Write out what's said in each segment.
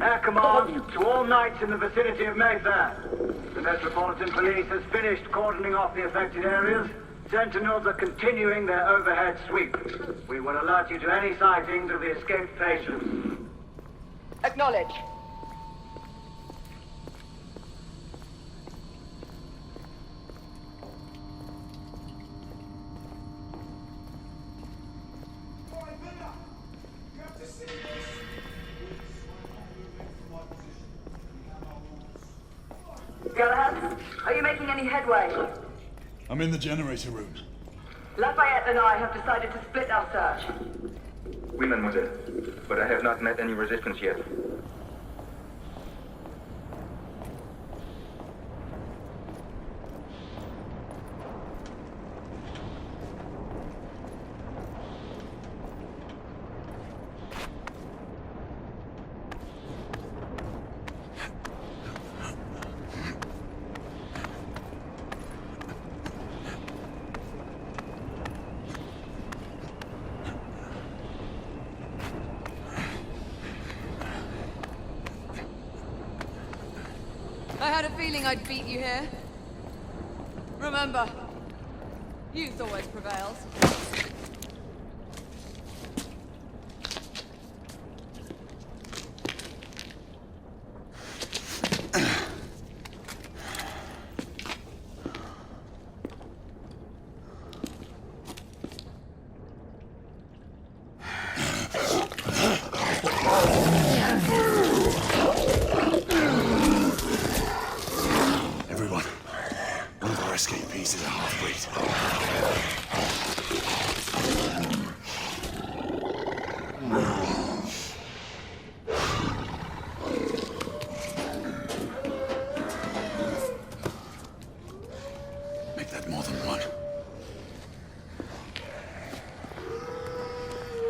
Air command to all knights in the vicinity of Mayfair. The Metropolitan Police has finished cordoning off the affected areas. Sentinels are continuing their overhead sweep. We will alert you to any sightings of the escaped patients. Acknowledge. Galahad, are you making any headway? I'm in the generator room. Lafayette and I have decided to split our search. Oui, mademoiselle. But I have not met any resistance yet. I had a feeling I'd beat you here. Remember, youth always prevails. Is a half-breed. Make that more than one.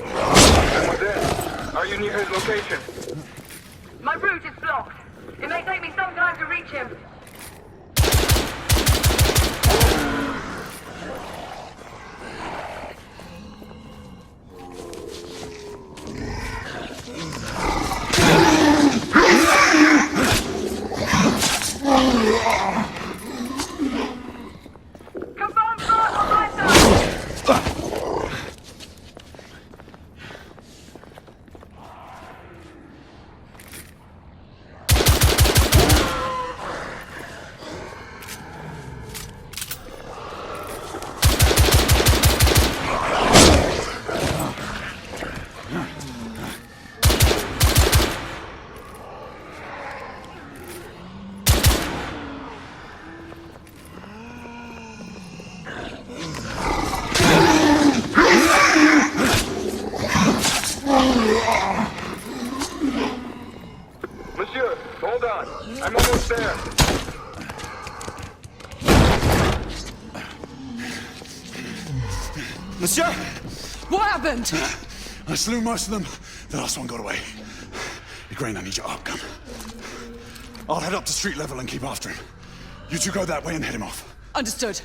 Mademoiselle, are you near his location? My route is blocked. It may take me some time to reach him. Monsieur, hold on. I'm almost there. Monsieur! What happened? I slew most of them. The last one got away. Igraine, I need your arc gun. I'll head up to street level and keep after him. You two go that way and head him off. Understood.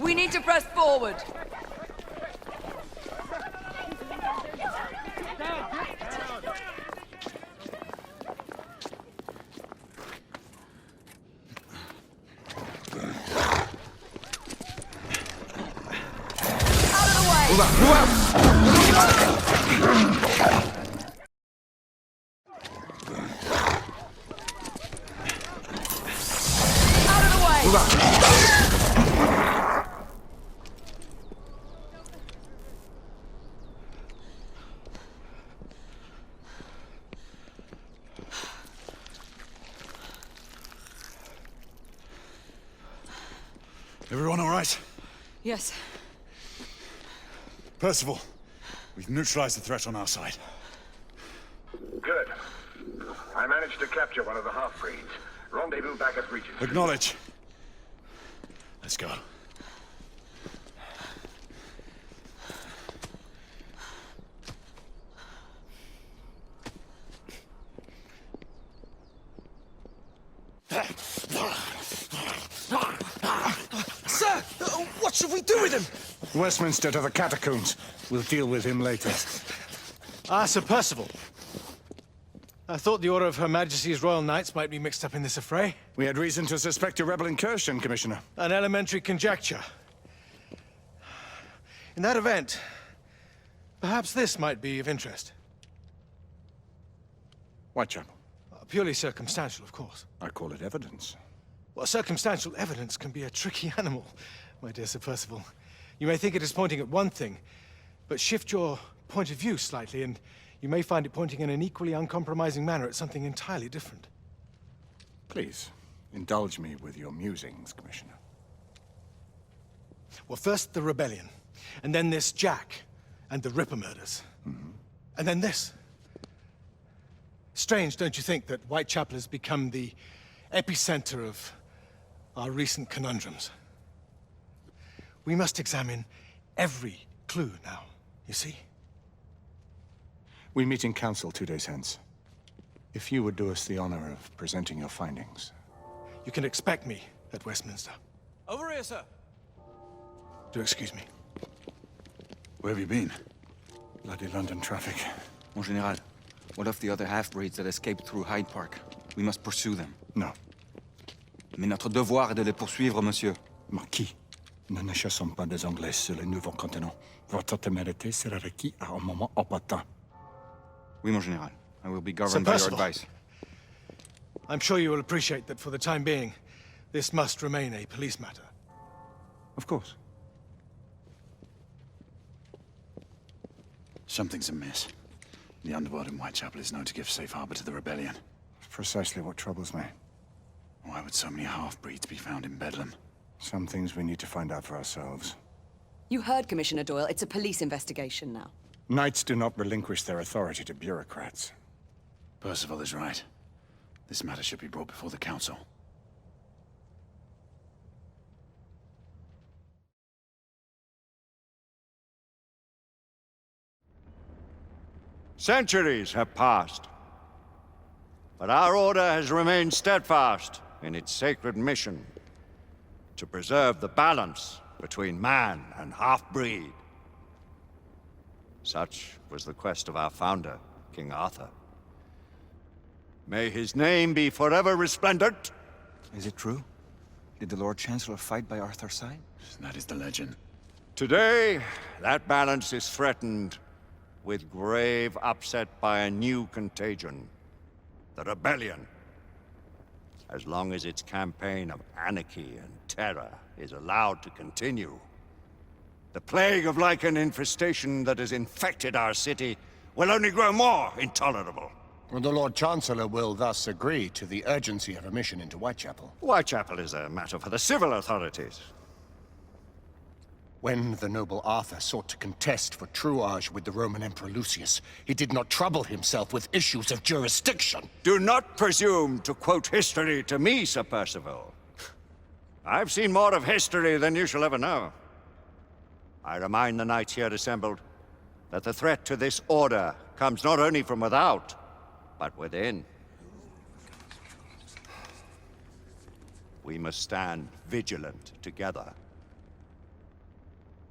We need to press forward. Out of the way! Move out! Out of the way! Move out! Everyone all right? Yes. Percival, we've neutralized the threat on our side. Good. I managed to capture one of the half-breeds. Rendezvous back at Regent. Acknowledge. Let's go. Sir! What should we do with him? Westminster to the catacombs. We'll deal with him later. Ah, Sir Percival. I thought the Order of Her Majesty's Royal Knights might be mixed up in this affray. We had reason to suspect a rebel incursion, Commissioner. An elementary conjecture. In that event, perhaps this might be of interest. Whitechapel. Purely circumstantial, of course. I call it evidence. Well, circumstantial evidence can be a tricky animal, my dear Sir Percival. You may think it is pointing at one thing, but shift your point of view slightly, and you may find it pointing in an equally uncompromising manner at something entirely different. Please, indulge me with your musings, Commissioner. Well, first the rebellion, and then this Jack, and the Ripper murders. And then this. Strange, don't you think, that Whitechapel has become the epicenter of our recent conundrums? We must examine every clue now, you see? We meet in council 2 days hence. If you would do us the honor of presenting your findings. You can expect me at Westminster. Over here, sir. Do excuse me. Where have you been? Bloody London traffic. Mon Général, what of the other half-breeds that escaped through Hyde Park? We must pursue them. No. Mais notre devoir est de les poursuivre, monsieur. Marquis, nous ne chassons pas des Anglais sur le nouveau continent. Votre témérité sera requis à un moment opportun. Oui, mon Général. I will be governed by your Percival. advice. I'm sure you will appreciate that for the time being, this must remain a police matter. Of course. Something's amiss. The underworld in Whitechapel is known to give safe harbor to the rebellion. Precisely what troubles me. Why would so many half-breeds be found in Bedlam? Some things we need to find out for ourselves. You heard, Commissioner Doyle. It's a police investigation now. Knights do not relinquish their authority to bureaucrats. Percival is right. This matter should be brought before the council. Centuries have passed, but our order has remained steadfast in its sacred mission to preserve the balance between man and half-breed. Such was the quest of our founder, King Arthur. May his name be forever resplendent. Is it true? Did the Lord Chancellor fight by Arthur's side? That is the legend. Today, that balance is threatened with grave upset by a new contagion, the rebellion. As long as its campaign of anarchy and terror is allowed to continue, the plague of Lycan infestation that has infected our city will only grow more intolerable. The Lord Chancellor will thus agree to the urgency of a mission into Whitechapel. Whitechapel is a matter for the civil authorities. When the noble Arthur sought to contest for truage with the Roman Emperor Lucius, he did not trouble himself with issues of jurisdiction. Do not presume to quote history to me, Sir Percival. I've seen more of history than you shall ever know. I remind the knights here assembled that the threat to this order comes not only from without, but within. We must stand vigilant together,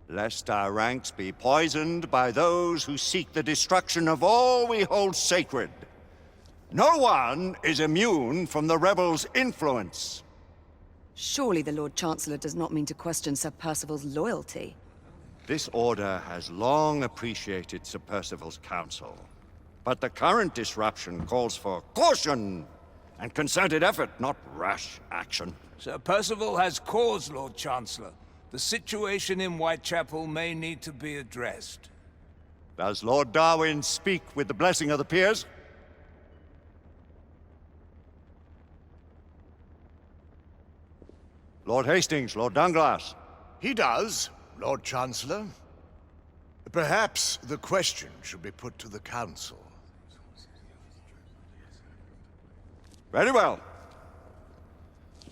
lest our ranks be poisoned by those who seek the destruction of all we hold sacred. No one is immune from the rebels' influence. Surely the Lord Chancellor does not mean to question Sir Percival's loyalty. This order has long appreciated Sir Percival's counsel, but the current disruption calls for caution and concerted effort, not rash action. Sir Percival has cause, Lord Chancellor. The situation in Whitechapel may need to be addressed. Does Lord Darwin speak with the blessing of the peers? Lord Hastings, Lord Danglas. He does, Lord Chancellor. Perhaps the question should be put to the Council. Very well.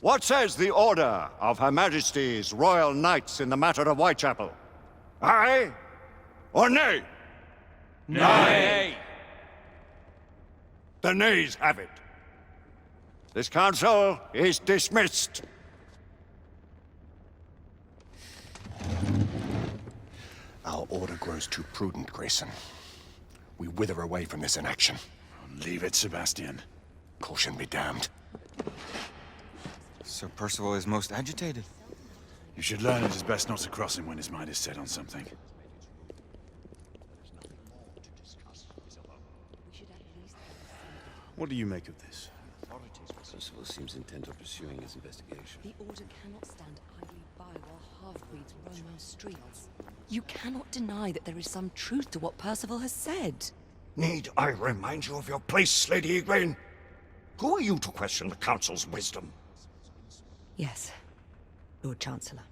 What says the Order of Her Majesty's Royal Knights in the matter of Whitechapel? Aye or nay? Nay! The nays have it. This council is dismissed. Our order grows too prudent, Grayson. We wither away from this inaction. Leave it, Sebastian. Caution be damned. Sir Percival is most agitated. You should learn it is best not to cross him when his mind is set on something. What do you make of this? Percival seems intent on pursuing his investigation. The Order cannot stand idly by while half-breeds roam our streets. You cannot deny that there is some truth to what Percival has said. Need I remind you of your place, Lady Egwene? Who are you to question the Council's wisdom? Yes, Lord Chancellor.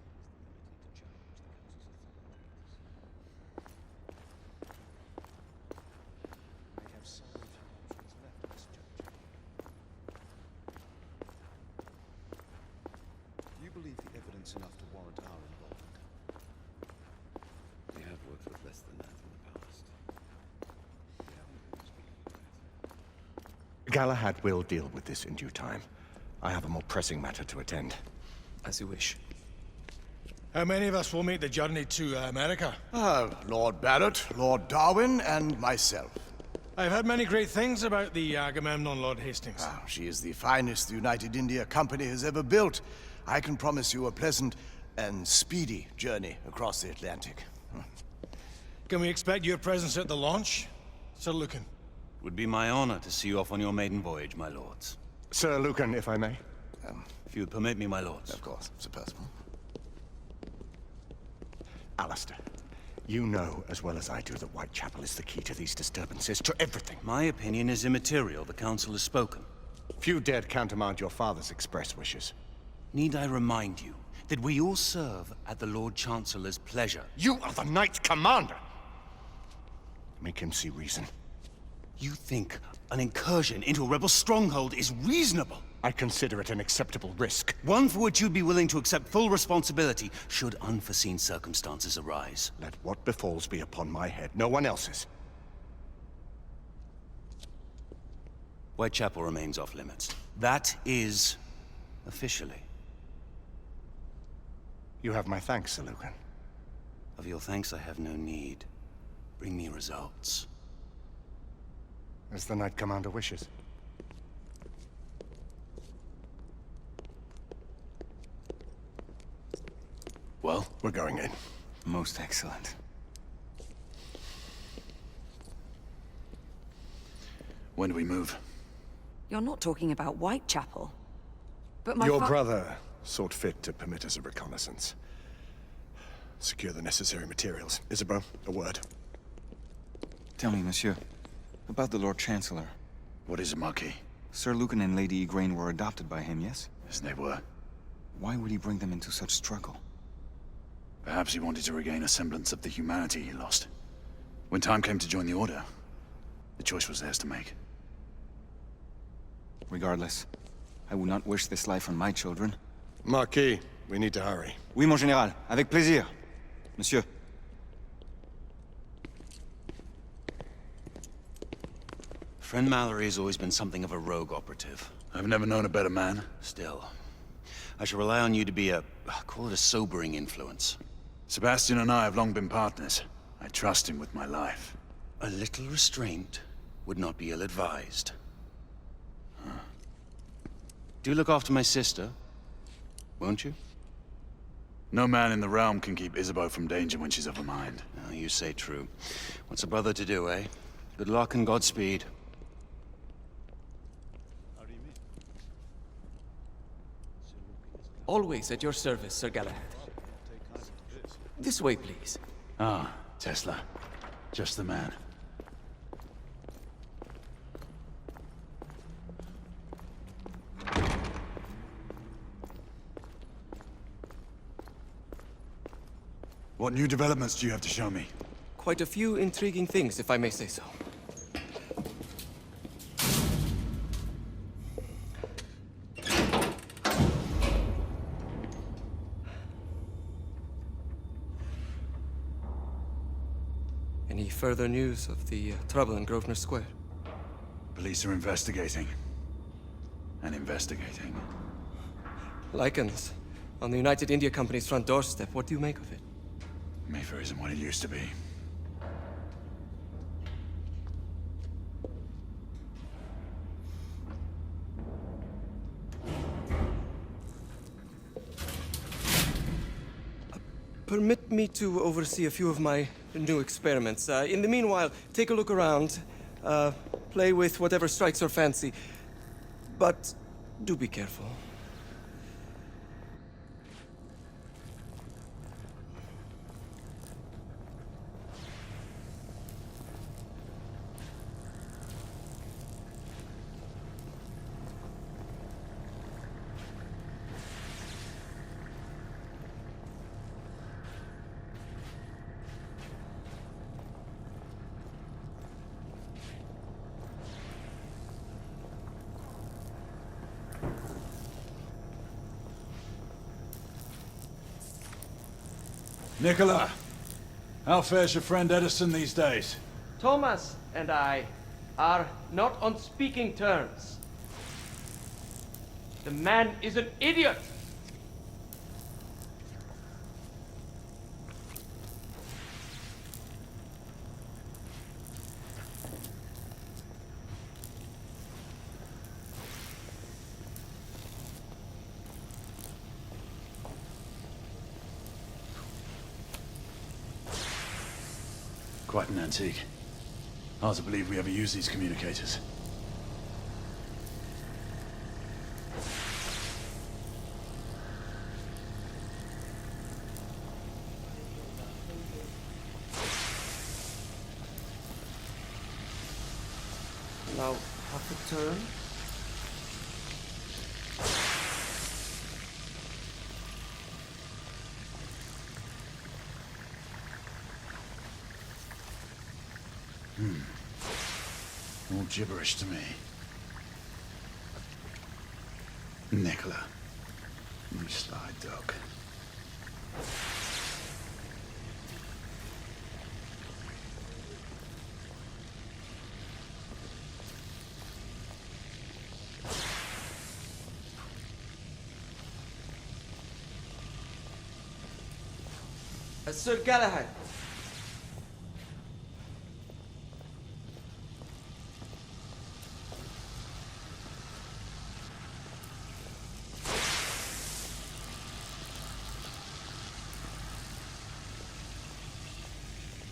Do you believe the evidence enough to warrant our involvement? We have worked with less than that in the past. Galahad will deal with this in due time. I have a more pressing matter to attend. As you wish. How many of us will make the journey to America? Lord Barrett, Lord Darwin, and myself. I've heard many great things about the Agamemnon, Lord Hastings. She is the finest the United India Company has ever built. I can promise you a pleasant and speedy journey across the Atlantic. Can we expect your presence at the launch, Sir Lucan? Would be my honor to see you off on your maiden voyage, my lords. Sir Lucan, if I may. If you'd permit me, my lords. Of course, Sir Percival. Alistair, you know as well as I do that Whitechapel is the key to these disturbances, to everything. My opinion is immaterial. The Council has spoken. Few dared countermand your father's express wishes. Need I remind you that we all serve at the Lord Chancellor's pleasure? You are the Knight Commander! Make him see reason. You think an incursion into a rebel stronghold is reasonable? I consider it an acceptable risk. One for which you'd be willing to accept full responsibility should unforeseen circumstances arise. Let what befalls be upon my head, no one else's. Whitechapel remains off limits. That is officially. You have my thanks, Sir Lucan. Of your thanks I have no need. Bring me results. As the Knight Commander wishes. Well, we're going in. Most excellent. When do we move? You're not talking about Whitechapel. But Your brother sought fit to permit us a reconnaissance. Secure the necessary materials. Isabeau, a word. Tell me, monsieur, about the Lord Chancellor. What is it, Marquis? Sir Lucan and Lady Egwene were adopted by him, yes? Yes, they were. Why would he bring them into such struggle? Perhaps he wanted to regain a semblance of the humanity he lost. When time came to join the Order, the choice was theirs to make. Regardless, I would not wish this life on my children. Marquis, we need to hurry. Oui, mon général. Avec plaisir. Monsieur. Friend Mallory has always been something of a rogue operative. I've never known a better man. Still, I shall rely on you to be call it a sobering influence. Sebastian and I have long been partners. I trust him with my life. A little restraint would not be ill-advised. Do look after my sister, won't you? No man in the realm can keep Isabeau from danger when she's of a mind. Oh, you say true. What's a brother to do, eh? Good luck and Godspeed. Always at your service, Sir Galahad. This way, please. Ah, Tesla. Just the man. What new developments do you have to show me? Quite a few intriguing things, if I may say so. Any further news of the trouble in Grosvenor Square? Police are investigating. And investigating. LYCANS, on the United India Company's front doorstep. What do you make of it? Mayfair isn't what it used to be. Permit me to oversee a few of my new experiments. In the meanwhile, take a look around. Play with whatever strikes your fancy. But do be careful. Nicola, how fares your friend Edison these days? Thomas and I are not on speaking terms. The man is an idiot! Quite an antique. Hard to believe we ever use these communicators. Now, half a turn. All gibberish to me. Nicola, you sly dog. Sir Galahad.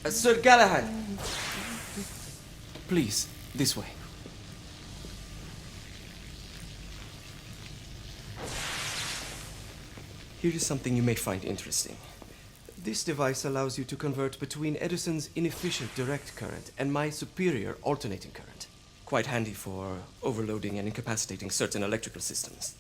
Sir Galahad. Please, this way. Here is something you may find interesting. This device allows you to convert between Edison's inefficient direct current and my superior alternating current. Quite handy for overloading and incapacitating certain electrical systems.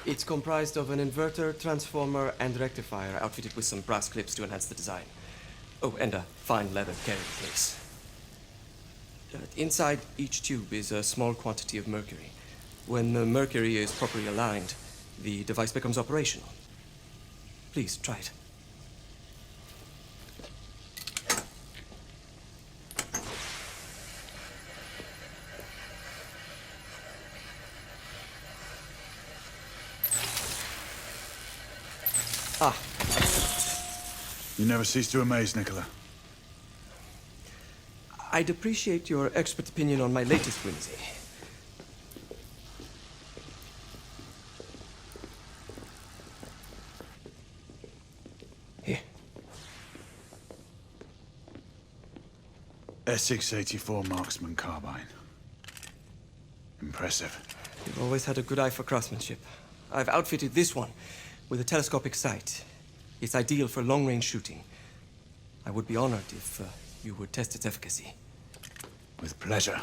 It's comprised of an inverter, transformer, and rectifier outfitted with some brass clips to enhance the design. Oh, and a fine leather carrying case. Inside each tube is a small quantity of mercury. When the mercury is properly aligned, the device becomes operational. Please, try it. Ah. You never cease to amaze, Nicola. I'd appreciate your expert opinion on my latest whimsy. Here. S684 Marksman carbine. Impressive. You've always had a good eye for craftsmanship. I've outfitted this one with a telescopic sight. It's ideal for long-range shooting. I would be honored if you would test its efficacy. With pleasure.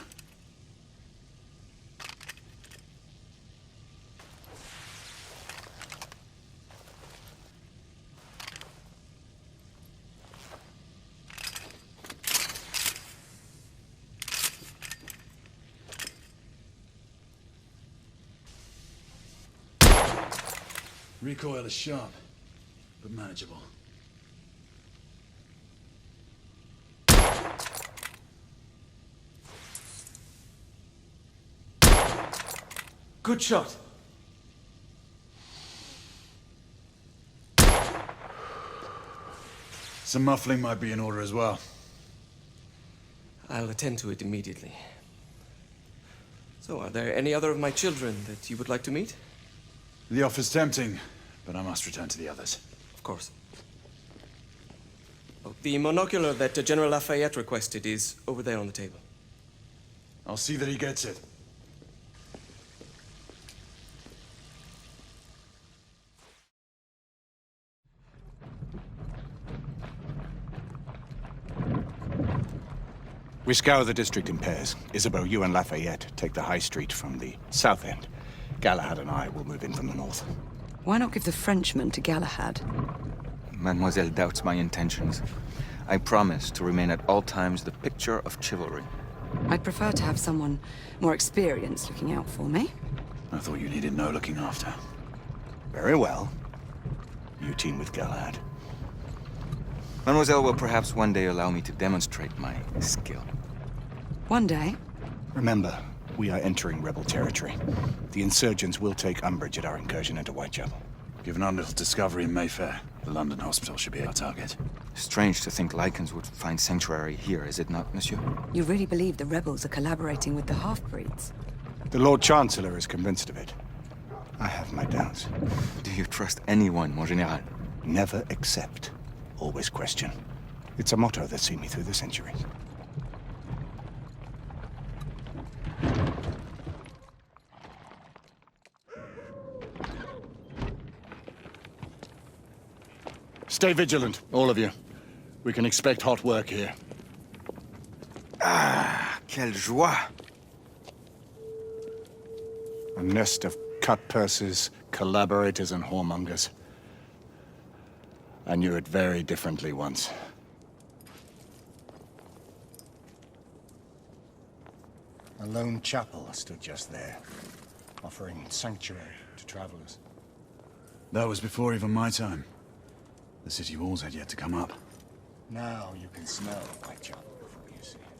Recoil is sharp, but manageable. Good shot. Some muffling might be in order as well. I'll attend to it immediately. So, are there any other of my children that you would like to meet? The offer's tempting, but I must return to the others. Of course. Oh, the monocular that General Lafayette requested is over there on the table. I'll see that he gets it. We scour the district in pairs. Isabeau, you and Lafayette take the high street from the south end. Galahad and I will move in from the north. Why not give the Frenchman to Galahad? Mademoiselle doubts my intentions. I promise to remain at all times the picture of chivalry. I'd prefer to have someone more experienced looking out for me. I thought you needed no looking after. Very well. You team with Galahad. Mademoiselle will perhaps one day allow me to demonstrate my skill. One day? Remember, we are entering rebel territory. The insurgents will take umbrage at our incursion into Whitechapel. Given our little discovery in Mayfair, the London hospital should be our target. Strange to think LYCANS would find sanctuary here, is it not, monsieur? You really believe the rebels are collaborating with the half-breeds? The Lord Chancellor is convinced of it. I have my doubts. Do you trust anyone, mon général? Never accept. Always question. It's a motto that's seen me through the centuries. Stay vigilant, all of you. We can expect hot work here. Ah, quelle joie! A nest of cut-purses, collaborators, and whoremongers. I knew it very differently once. A lone chapel stood just there, offering sanctuary to travelers. That was before even my time. The city walls had yet to come up. Now you can smell Whitechapel before you see it.